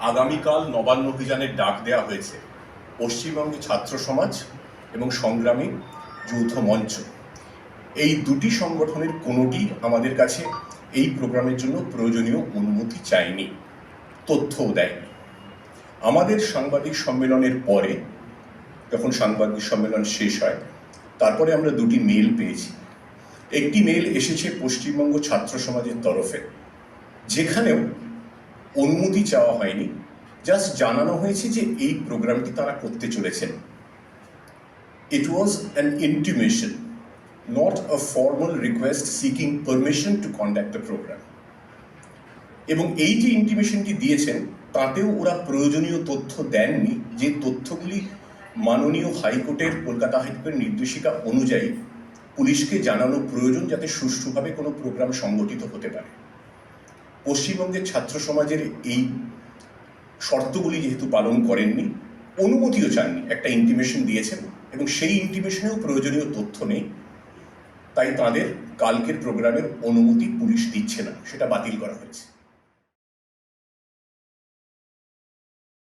আগামীকাল নবান্ন অভিযানের ডাক দেওয়া হয়েছে পশ্চিমবঙ্গে ছাত্র সমাজ এবং সংগ্রামী যৌথ মঞ্চ। এই দুটি সংগঠনের কোনোটি আমাদের কাছে এই প্রোগ্রামের জন্য প্রয়োজনীয় অনুমতি চায়নি, তথ্যও দেয়নি। আমাদের সাংবাদিক সম্মেলনের পরে, যখন সাংবাদিক সম্মেলন শেষ হয়, তারপরে আমরা দুটি মেল পেয়েছি। একটি মেল এসেছে পশ্চিমবঙ্গ ছাত্র সমাজের তরফে, যেখানেও অনুমতি চাওয়া হয়নি, জাস্ট জানানো হয়েছে যে এই প্রোগ্রামটি তারা করতে চলেছেন। It was an intimation, not a formal request seeking permission to conduct the programme. এবং এই যে ইন্টিমেশনটি দিয়েছেন, তাতেও ওরা প্রয়োজনীয় তথ্য দেননি, যে তথ্যগুলি মাননীয় হাইকোর্টের, কলকাতা হাইকোর্টের নির্দেশিকা অনুযায়ী পুলিশকে জানানো প্রয়োজন, যাতে সুষ্ঠুভাবে কোনো প্রোগ্রাম সংগঠিত হতে পারে। পশ্চিমবঙ্গের ছাত্র সমাজের এই শর্তগুলি যেহেতু পালন করেননি, অনুমতিও চাননি, একটা ইন্টিমেশন দিয়েছেন এবং সেই ইন্টিমেশনেও প্রয়োজনীয় তথ্য নেই, তাই তাদের কালকের প্রোগ্রামের অনুমতি পুলিশ দিচ্ছে না, সেটা বাতিল করা হয়েছে।